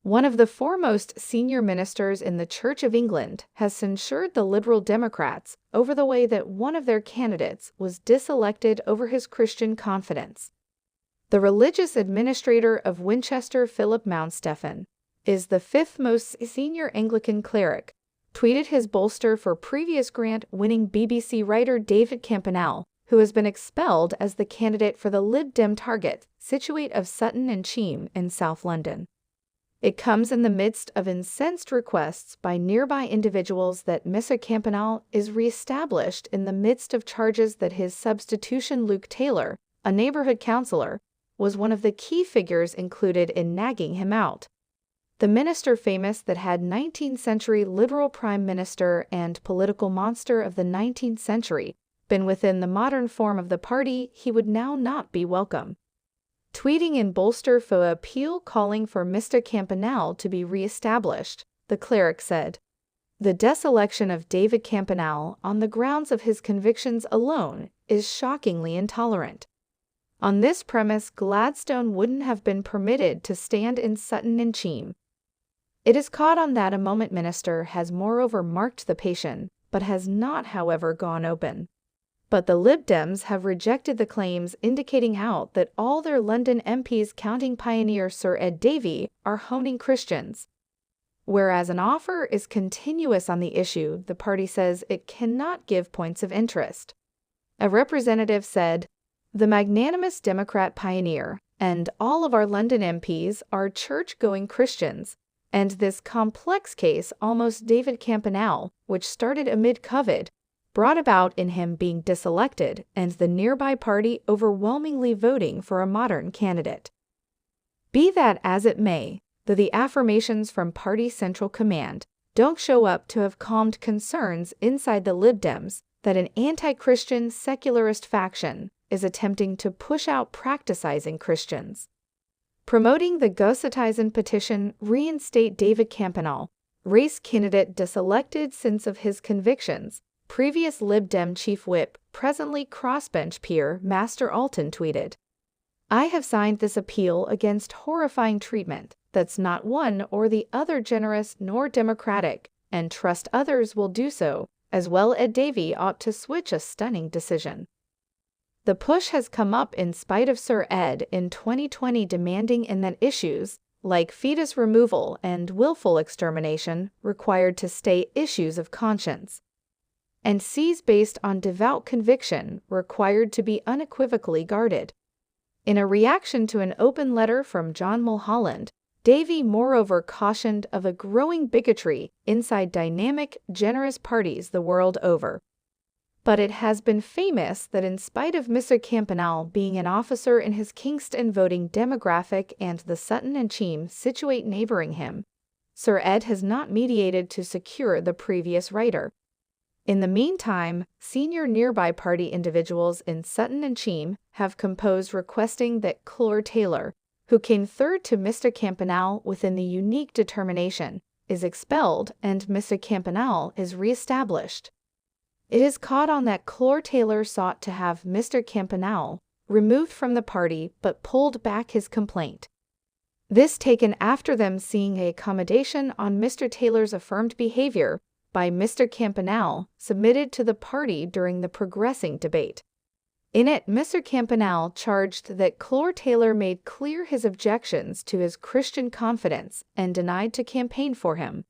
One of the foremost senior ministers in the Church of England has censured the Liberal Democrats over the way that one of their candidates was diselected over his Christian confidence. The religious administrator of Winchester, Philip Mountstephen, is the fifth most senior Anglican cleric, tweeted his bolster for previous grant-winning BBC writer David Campanelle, who has been expelled as the candidate for the Lib Dem target, situate of Sutton and Cheam in South London. It comes in the midst of incensed requests by nearby individuals that Mr. Campanelle is re-established in the midst of charges that his substitution Luke Taylor, a neighborhood councillor, was one of the key figures included in nagging him out. The minister famous that had 19th century liberal prime minister and political monster of the 19th century been within the modern form of the party, he would now not be welcome. Tweeting in bolster for appeal calling for Mr. Campanelle to be re-established, the cleric said, "The deselection of David Campanelle on the grounds of his convictions alone is shockingly intolerant. On this premise, Gladstone wouldn't have been permitted to stand in Sutton and Cheam. It is caught on that a moment minister has moreover marked the patient, but has not however gone open. But the Lib Dems have rejected the claims indicating out that all their London MPs counting pioneer Sir Ed Davey are honing Christians. Whereas an offer is continuous on the issue, the party says it cannot give points of interest." A representative said, "The magnanimous Democrat pioneer and all of our London MPs are church-going Christians, and this complex case almost David Campanelle, which started amid COVID, brought about in him being diselected and the nearby party overwhelmingly voting for a modern candidate." Be that as it may, though the affirmations from party central command don't show up to have calmed concerns inside the Lib Dems that an anti-Christian secularist faction is attempting to push out practicizing Christians. Promoting the Gossetizen petition reinstate David Campanelle, race candidate diselected since of his convictions, previous Lib Dem chief whip, presently crossbench peer Master Alton tweeted, "I have signed this appeal against horrifying treatment that's not one or the other generous nor democratic, and trust others will do so, as well Ed Davey ought to switch a stunning decision." The push has come up in spite of Sir Ed in 2020 demanding in that issues, like fetus removal and willful extermination, required to stay issues of conscience, and C's based on devout conviction required to be unequivocally guarded. In a reaction to an open letter from John Mulholland, Davey moreover cautioned of a growing bigotry inside dynamic, generous parties the world over. But it has been famous that in spite of Mr. Campanelle being an officer in his Kingston voting demographic and the Sutton and Cheam situate neighboring him, Sir Ed has not mediated to secure the previous writer. In the meantime, senior nearby party individuals in Sutton and Cheam have composed requesting that Clore Taylor, who came third to Mr. Campanelle within the unique determination, is expelled and Mr. Campanelle is re-established. It is caught on that Clore Taylor sought to have Mr. Campanelle removed from the party but pulled back his complaint. This taken after them seeing a accommodation on Mr. Taylor's affirmed behavior by Mr. Campanelle submitted to the party during the progressing debate. In it, Mr. Campanelle charged that Clore Taylor made clear his objections to his Christian confidence and denied to campaign for him.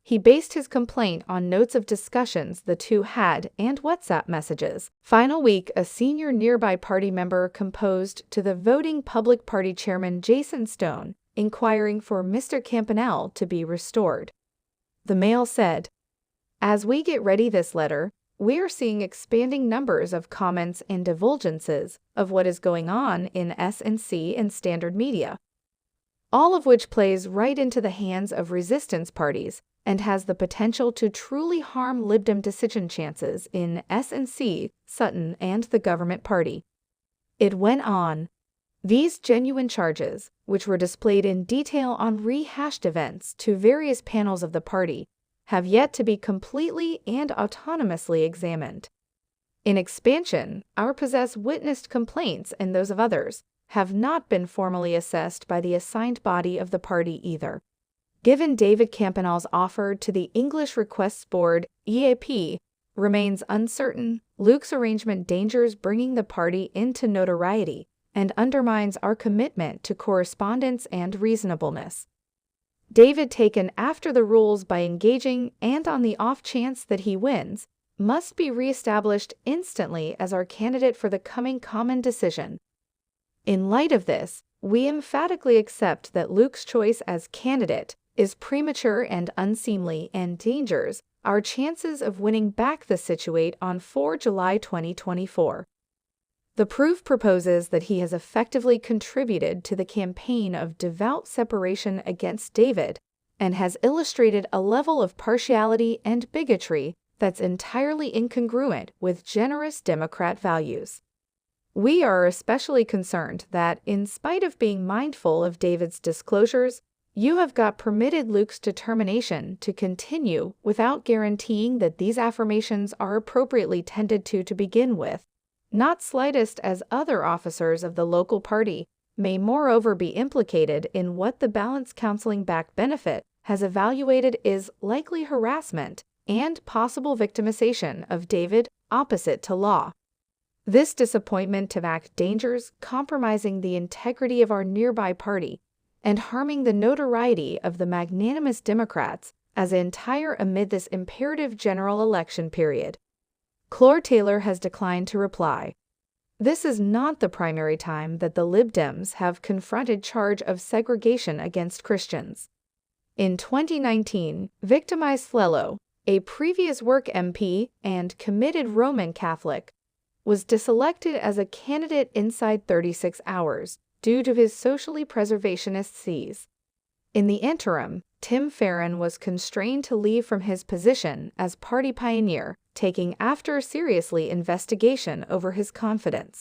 He based his complaint on notes of discussions the two had and WhatsApp messages. Final week, a senior nearby party member composed to the voting public party chairman Jason Stone, inquiring for Mr. Campanelle to be restored. The Mail said, "As we get ready this letter, we are seeing expanding numbers of comments and divulgences of what is going on in S&C and standard media, all of which plays right into the hands of resistance parties and has the potential to truly harm Lib Dem decision chances in S&C, Sutton, and the government party." It went on, "These genuine charges, which were displayed in detail on rehashed events to various panels of the party, have yet to be completely and autonomously examined. In expansion, our possessed witnessed complaints and those of others have not been formally assessed by the assigned body of the party either. given David Campanel's offer to the English Requests Board (EAP) remains uncertain, Luke's arrangement endangers bringing the party into notoriety and undermines our commitment to correspondence and reasonableness. David, taken after the rules by engaging and on the off chance that he wins, must be reestablished instantly as our candidate for the coming common decision. In light of this, we emphatically accept that Luke's choice as candidate is premature and unseemly and endangers our chances of winning back the situate on 4 July 2024. The proof proposes that he has effectively contributed to the campaign of devout separation against David and has illustrated a level of partiality and bigotry that's entirely incongruent with generous Democrat values. We are especially concerned that, in spite of being mindful of David's disclosures, you have permitted Luke's determination to continue without guaranteeing that these affirmations are appropriately tended to begin with, not slightest as other officers of the local party may moreover be implicated in what the Balanced Counseling Back benefit has evaluated is likely harassment and possible victimization of David opposite to law. This disappointment to act dangers compromising the integrity of our nearby party and harming the notoriety of the magnanimous Democrats as entire amid this imperative general election period. Clore Taylor has declined to reply. This is not the primary time that the Lib Dems have confronted charge of segregation against Christians. In 2019, Victimized Flello, a previous work MP and committed Roman Catholic, was diselected as a candidate inside 36 hours due to his socially preservationist views. In the interim, Tim Farron was constrained to leave from his position as party pioneer, taking after seriously investigation over his confidence.